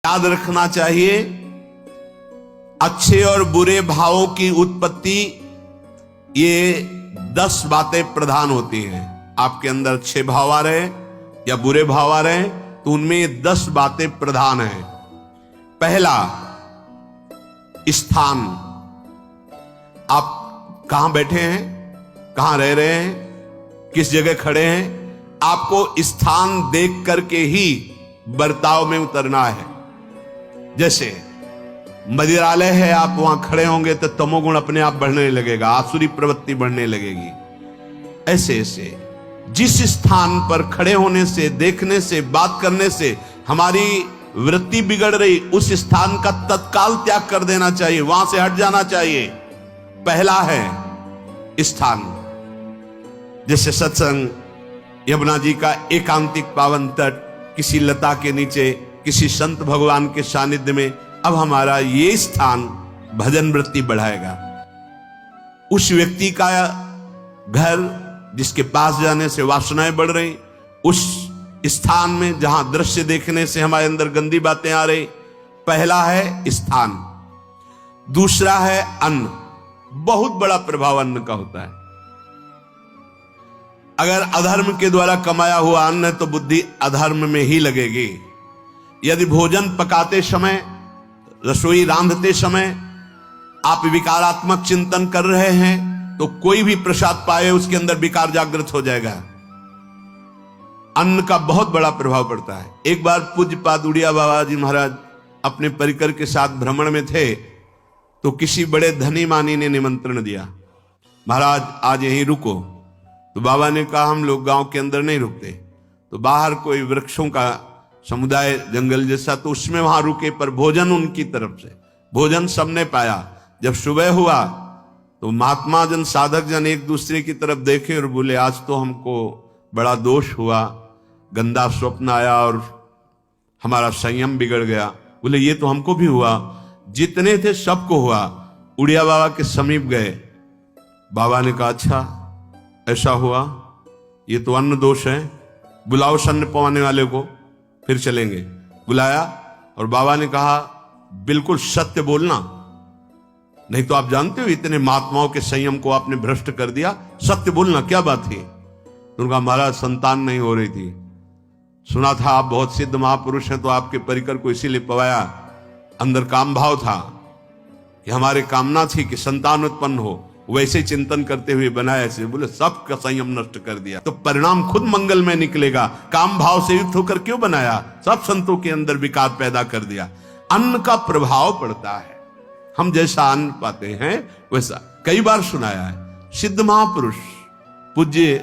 याद रखना चाहिए, अच्छे और बुरे भावों की उत्पत्ति, ये 10 बातें प्रधान होती हैं। आपके अंदर अच्छे भाव आ रहे या बुरे भाव आ रहे तो उनमें 10 बातें प्रधान हैं। पहला, स्थान। आप कहां बैठे हैं, कहां रह रहे हैं, किस जगह खड़े हैं, आपको स्थान देख करके ही बर्ताव में उतरना है। जैसे मंदिरालय है, आप वहां खड़े होंगे तो तमोगुण अपने आप बढ़ने लगेगा, आसुरी प्रवृत्ति बढ़ने लगेगी। ऐसे ऐसे जिस स्थान पर खड़े होने से, देखने से, बात करने से हमारी वृत्ति बिगड़ रही, उस स्थान का तत्काल त्याग कर देना चाहिए, वहां से हट जाना चाहिए। पहला है स्थान। जैसे सत्संग, यमुना जी का एकांतिक पावन तट, किसी लता के नीचे, किसी संत भगवान के सानिध्य में, अब हमारा ये स्थान भजन वृत्ति बढ़ाएगा। उस व्यक्ति का घर जिसके पास जाने से वासनाएं बढ़ रही, उस स्थान में जहां दृश्य देखने से हमारे अंदर गंदी बातें आ रही, पहला है स्थान। दूसरा है अन्न। बहुत बड़ा प्रभाव अन्न का होता है। अगर अधर्म के द्वारा कमाया हुआ अन्न है तो बुद्धि अधर्म में ही लगेगी। यदि भोजन पकाते समय, रसोई रांधते समय आप विकारात्मक चिंतन कर रहे हैं तो कोई भी प्रसाद पाए उसके अंदर विकार जागृत हो जाएगा। अन्न का बहुत बड़ा प्रभाव पड़ता है। एक बार पूज्य पाद उड़िया बाबा जी महाराज अपने परिकर के साथ भ्रमण में थे तो किसी बड़े धनी मानी ने निमंत्रण दिया, महाराज आज यहीं रुको। तो बाबा ने कहा हम लोग गांव के अंदर नहीं रुकते, तो बाहर कोई वृक्षों का समुदाय, जंगल जैसा, तो उसमें वहां रुके, पर भोजन उनकी तरफ से, भोजन सबने पाया। जब सुबह हुआ तो महात्मा जन, साधक जन एक दूसरे की तरफ देखे और बोले आज तो हमको बड़ा दोष हुआ, गंदा स्वप्न आया और हमारा संयम बिगड़ गया। बोले ये तो हमको भी हुआ, जितने थे सबको हुआ। उड़िया बाबा के समीप गए, बाबा ने कहा अच्छा ऐसा हुआ, ये तो अन्न दोष है, बुलाओ सन्न पवाने वाले को, फिर चलेंगे। बुलाया और बाबा ने कहा बिल्कुल सत्य बोलना, नहीं तो आप जानते हो इतने महात्माओं के संयम को आपने भ्रष्ट कर दिया, सत्य बोलना क्या बात थी। उनका महाराज संतान नहीं हो रही थी, सुना था आप बहुत सिद्ध महापुरुष हैं तो आपके परिकर को इसीलिए पवाया, अंदर काम भाव था कि हमारे कामना थी कि संतान उत्पन्न हो, वैसे चिंतन करते हुए बनाया ऐसे। बोले सबका संयम नष्ट कर दिया तो परिणाम खुद मंगल में निकलेगा। काम भाव से युक्त होकर क्यों बनाया, सब संतों के अंदर विकार पैदा कर दिया। अन्न का प्रभाव पड़ता है, हम जैसा अन्न पाते हैं वैसा। कई बार सुनाया है, सिद्ध महापुरुष पूज्य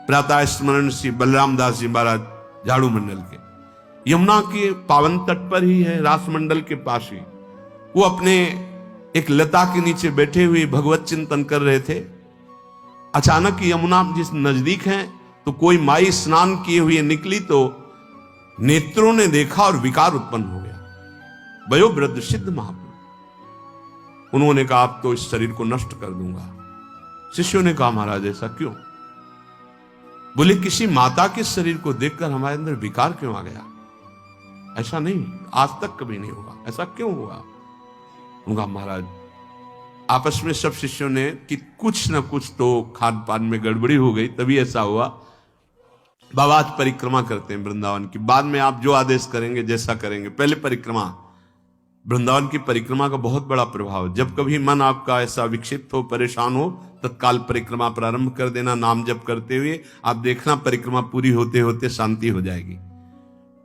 प्रातः स्मरण श्री बलराम दास जी महाराज झाड़ू मंडल के, यमुना के पावन तट पर ही है, रास मंडल के पास ही, वो अपने एक लता के नीचे बैठे हुए भगवत चिंतन कर रहे थे। अचानक यमुना जिस नजदीक है तो कोई माई स्नान किए हुए निकली तो नेत्रों ने देखा और विकार उत्पन्न हो गया। वयोवृद्ध सिद्ध महापुरुष, उन्होंने कहा आप तो इस शरीर को नष्ट कर दूंगा। शिष्यों ने कहा महाराज ऐसा क्यों? बोले किसी माता के शरीर को देखकर हमारे अंदर विकार क्यों आ गया? ऐसा नहीं, आज तक कभी नहीं हुआ, ऐसा क्यों हुआ? उनका महाराज आपस में सब शिष्यों ने कि कुछ ना कुछ तो खान पान में गड़बड़ी हो गई तभी ऐसा हुआ। बाबा आज परिक्रमा करते हैं वृंदावन की, बाद में आप जो आदेश करेंगे जैसा करेंगे, पहले परिक्रमा। वृंदावन की परिक्रमा का बहुत बड़ा प्रभाव, जब कभी मन आपका ऐसा विक्षिप्त हो, परेशान हो, तत्काल परिक्रमा प्रारंभ कर देना, नाम जप करते हुए। आप देखना परिक्रमा पूरी होते होते शांति हो जाएगी।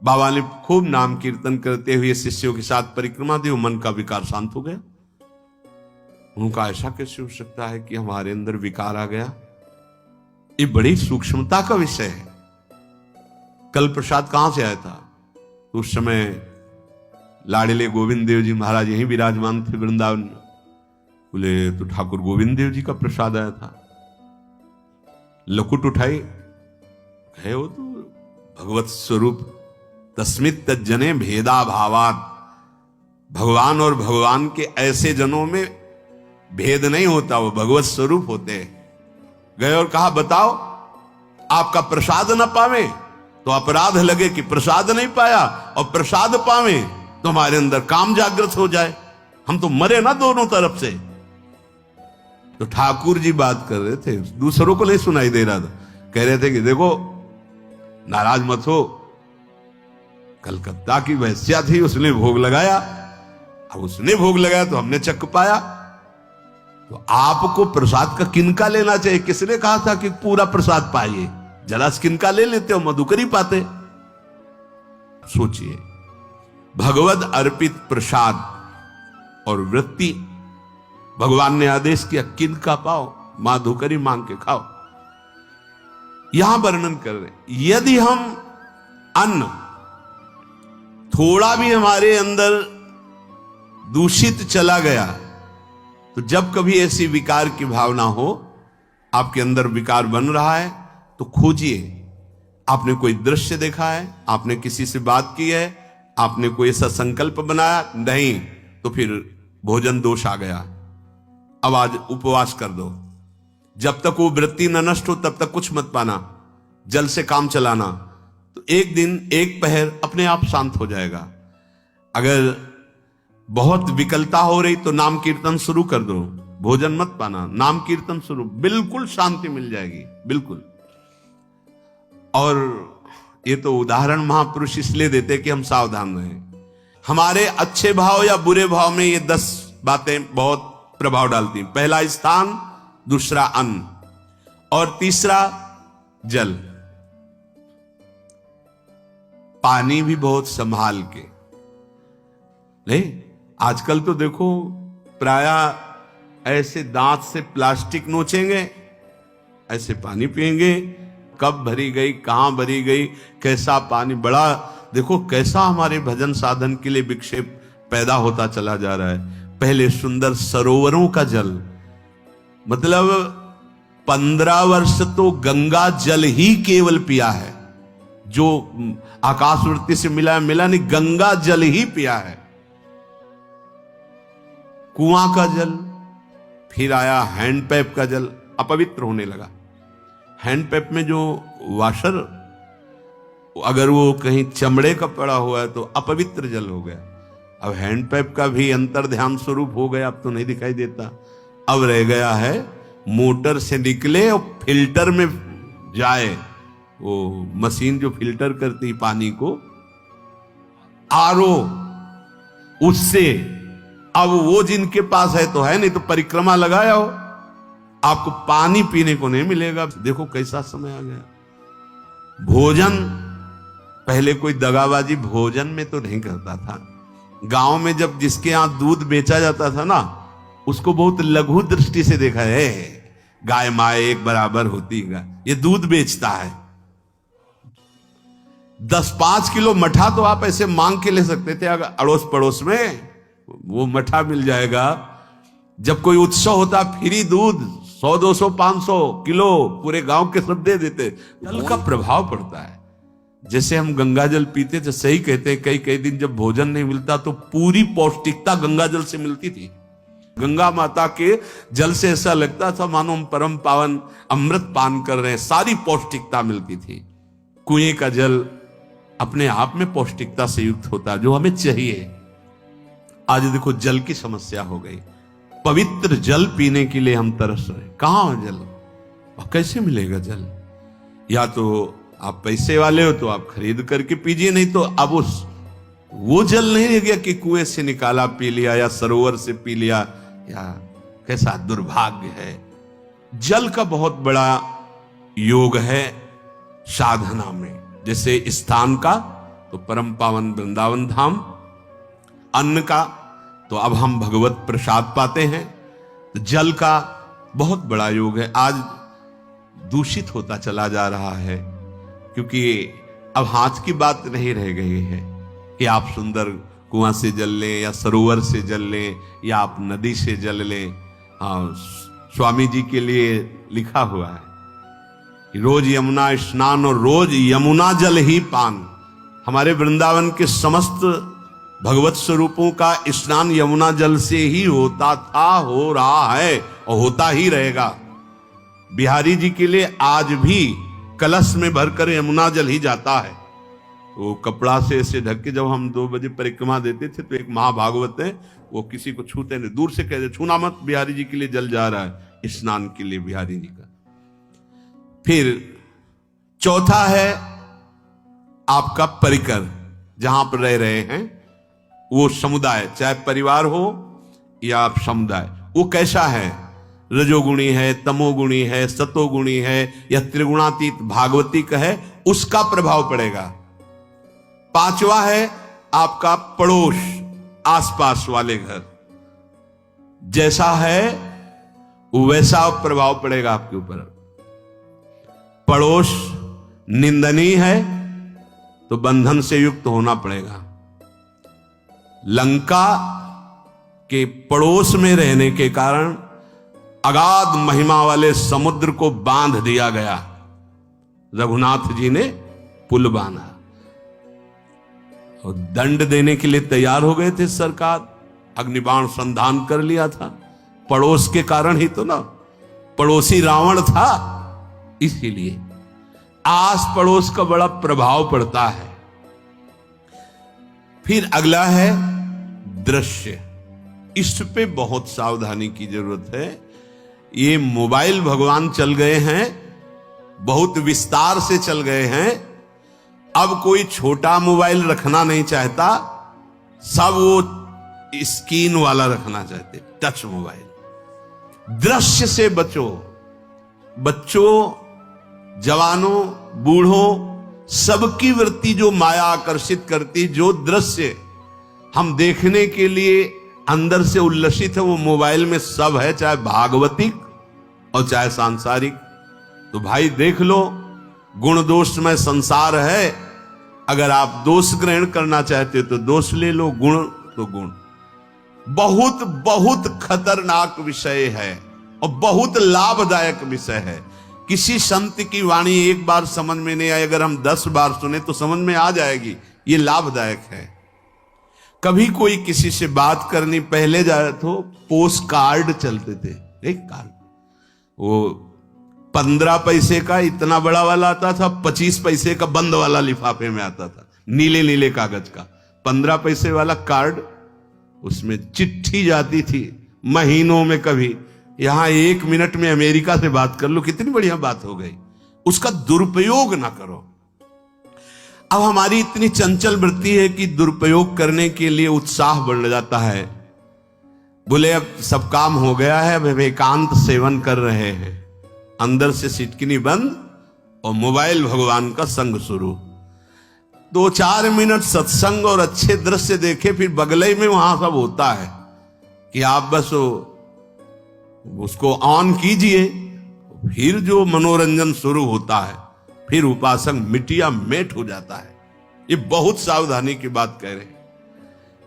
बाबा ने खूब नाम कीर्तन करते हुए शिष्यों के साथ परिक्रमा दी, मन का विकार शांत हो गया। उनका ऐसा कैसे हो सकता है कि हमारे अंदर विकार आ गया? ये बड़ी सूक्ष्मता का विषय है। कल प्रसाद कहां से आया था? तो उस समय लाडले गोविंद देव जी महाराज यहीं विराजमान थे वृंदावन में। बोले तो ठाकुर गोविंद देव जी का प्रसाद आया था। लकुट उठाई, है वो तो भगवत स्वरूप, तस्मित तज्जने भेदा भावात। भगवान और भगवान के ऐसे जनों में भेद नहीं होता, वो भगवत स्वरूप होते हैं। गए और कहा बताओ आपका प्रसाद न पावे तो अपराध लगे कि प्रसाद नहीं पाया, और प्रसाद पावे तो हमारे अंदर काम जागृत हो जाए, हम तो मरे ना दोनों तरफ से। तो ठाकुर जी बात कर रहे थे, दूसरों को नहीं सुनाई दे रहा था। कह रहे थे कि देखो नाराज मत हो, कलकत्ता की वैश्या थी, उसने भोग लगाया, अब उसने भोग लगाया तो हमने चख पाया, तो आपको प्रसाद का किनका लेना चाहिए? किसने कहा था कि पूरा प्रसाद पाइए? जरा किनका ले लेते हो, मधुकरी पाते। सोचिए, भगवद अर्पित प्रसाद और वृत्ति, भगवान ने आदेश किया किनका पाओ, माधुकरी मांग के खाओ। यहां वर्णन कर रहे, यदि हम अन्न थोड़ा भी हमारे अंदर दूषित चला गया, तो जब कभी ऐसी विकार की भावना हो, आपके अंदर विकार बन रहा है, तो खोजिए। आपने कोई दृश्य देखा है, आपने किसी से बात की है, आपने कोई ऐसा संकल्प बनाया? नहीं, तो फिर भोजन दोष आ गया। अब आज उपवास कर दो, जब तक वो वृत्ति न नष्ट हो तब तक कुछ मत पाना, जल से काम चलाना, तो एक दिन एक पहर अपने आप शांत हो जाएगा। अगर बहुत विकलता हो रही तो नाम कीर्तन शुरू कर दो, भोजन मत पाना, नाम कीर्तन शुरू, बिल्कुल शांति मिल जाएगी, बिल्कुल। और ये तो उदाहरण महापुरुष इसलिए देते कि हम सावधान रहें। हमारे अच्छे भाव या बुरे भाव में ये 10 बातें बहुत प्रभाव डालती हैं। पहला स्थान, दूसरा अन्न, और तीसरा जल। पानी भी बहुत संभाल के, नहीं आजकल तो देखो प्रायः ऐसे दांत से प्लास्टिक नोचेंगे, ऐसे पानी पिएंगे, कब भरी गई, कहां भरी गई, कैसा पानी, बड़ा देखो कैसा हमारे भजन साधन के लिए विक्षेप पैदा होता चला जा रहा है। पहले सुंदर सरोवरों का जल, मतलब 15 वर्ष तो गंगा जल ही केवल पिया है, जो आकाशवृत्ति से मिला नहीं, गंगा जल ही पिया है। कुआं का जल, फिर आया हैंडपैप का जल, अपवित्र होने लगा। हैंडपैप में जो वाशर, अगर वो कहीं चमड़े का पड़ा हुआ है तो अपवित्र जल हो गया। अब हैंडपैप का भी अंतर ध्यान स्वरूप हो गया, अब तो नहीं दिखाई देता। अब रह गया है मोटर से निकले और फिल्टर में जाए, वो मशीन जो फिल्टर करती पानी को, आरओ, उससे। अब वो जिनके पास है तो है, नहीं तो परिक्रमा लगाया हो, आपको पानी पीने को नहीं मिलेगा। देखो कैसा समय आ गया। भोजन, पहले कोई दगाबाजी भोजन में तो नहीं करता था। गांव में जब जिसके यहां दूध बेचा जाता था ना, उसको बहुत लघु दृष्टि से देखा है, गाय माए एक बराबर होती है, ये दूध बेचता है। 10-5 किलो मठा तो आप ऐसे मांग के ले सकते थे, अगर अड़ोस पड़ोस में वो मठा मिल जाएगा। जब कोई उत्सव होता, फ्री दूध 100, 200, 500 किलो पूरे गांव के सब दे देते। जल का प्रभाव पड़ता है। जैसे हम गंगा जल पीते थे, सही कहते हैं, कई दिन जब भोजन नहीं मिलता तो पूरी पौष्टिकता गंगा जल से मिलती थी। गंगा माता के जल से ऐसा लगता था मानो हम परम पावन अमृत पान कर रहे हैं, सारी पौष्टिकता मिलती थी। कुएं का जल अपने आप में पौष्टिकता से युक्त होता, जो हमें चाहिए। आज देखो जल की समस्या हो गई। पवित्र जल पीने के लिए हम तरस रहे, कहां है जल, और कैसे मिलेगा जल? या तो आप पैसे वाले हो तो आप खरीद करके पीजिए, नहीं तो अब वो जल नहीं रह गया कि कुएं से निकाला पी लिया या सरोवर से पी लिया, या कैसा दुर्भाग्य है। जल का बहुत बड़ा योग है साधना में। जैसे स्थान का तो परम पावन वृंदावन धाम, अन्न का तो अब हम भगवत प्रसाद पाते हैं, तो जल का बहुत बड़ा योग है। आज दूषित होता चला जा रहा है, क्योंकि अब हाथ की बात नहीं रह गई है कि आप सुंदर कुआं से जल लें या सरोवर से जल लें या आप नदी से जल लें। हाँ, स्वामी जी के लिए लिखा हुआ है कि रोज यमुना स्नान और रोज यमुना जल ही पान। हमारे वृंदावन के समस्त भगवत स्वरूपों का स्नान यमुना जल से ही होता था, हो रहा है और होता ही रहेगा। बिहारी जी के लिए आज भी कलश में भरकर यमुना जल ही जाता है। वो कपड़ा से ऐसे ढक के जब हम 2 बजे परिक्रमा देते थे तो एक महाभागवत है, वो किसी को छूते नहीं, दूर से कहते छूना मत, बिहारी जी के लिए जल जा रहा है, स्नान के लिए बिहारी जी का। फिर चौथा है आपका परिकर, जहां पर रह रहे हैं वो समुदाय, चाहे परिवार हो या समुदाय, वो कैसा है, रजोगुणी है, तमोगुणी है, सतोगुणी है या त्रिगुणातीत भागवतिक है, उसका प्रभाव पड़ेगा। पांचवा है आपका पड़ोस, आसपास वाले घर, जैसा है वैसा प्रभाव पड़ेगा आपके ऊपर। पड़ोस निंदनीय है तो बंधन से युक्त होना पड़ेगा। लंका के पड़ोस में रहने के कारण अगाध महिमा वाले समुद्र को बांध दिया गया, रघुनाथ जी ने पुल बांधा और दंड देने के लिए तैयार हो गए थे सरकार, अग्निबाण संधान कर लिया था, पड़ोस के कारण ही तो ना, पड़ोसी रावण था, इसीलिए आस पड़ोस का बड़ा प्रभाव पड़ता है। फिर अगला है दृश्य, इस पे बहुत सावधानी की जरूरत है। ये मोबाइल भगवान चल गए हैं, बहुत विस्तार से चल गए हैं, अब कोई छोटा मोबाइल रखना नहीं चाहता, सब वो स्क्रीन वाला रखना चाहते, टच मोबाइल। दृश्य से बचो, बच्चों, जवानों, बूढ़ों, सबकी वृत्ति जो माया आकर्षित करती, जो दृश्य हम देखने के लिए अंदर से उल्लसित है, वो मोबाइल में सब है, चाहे भागवतिक और चाहे सांसारिक। तो भाई देख लो, गुण दोष में संसार है, अगर आप दोष ग्रहण करना चाहते हो तो दोष ले लो, गुण तो गुण। बहुत बहुत खतरनाक विषय है और बहुत लाभदायक विषय है। किसी संत की वाणी एक बार समझ में नहीं आई, अगर हम 10 बार सुने तो समझ में आ जाएगी, ये लाभदायक है। कभी कोई किसी से बात करनी, पहले जाए तो पोस्ट कार्ड चलते थे, एक कार्ड, वो 15 पैसे का इतना बड़ा वाला आता था, 25 पैसे का बंद वाला लिफाफे में आता था, नीले नीले कागज का 15 पैसे वाला कार्ड, उसमें चिट्ठी जाती थी महीनों में। कभी यहां 1 मिनट में अमेरिका से बात कर लो, कितनी बढ़िया बात हो गई। उसका दुरुपयोग ना करो। अब हमारी इतनी चंचल वृत्ति है कि दुरुपयोग करने के लिए उत्साह बढ़ जाता है। बोले अब सब काम हो गया है, अब एकांत सेवन कर रहे हैं, अंदर से सिटकिनी बंद और मोबाइल भगवान का संग शुरू। 2-4 मिनट सत्संग और अच्छे दृश्य देखे, फिर बगले में वहां सब होता है कि आप बस उसको ऑन कीजिए, फिर जो मनोरंजन शुरू होता है, फिर उपासक मिटिया मेट हो जाता है। ये बहुत सावधानी की बात कह रहे हैं।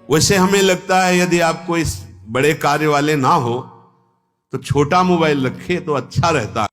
वैसे हमें लगता है यदि आपको इस बड़े कार्य वाले ना हो तो छोटा मोबाइल रखे तो अच्छा रहता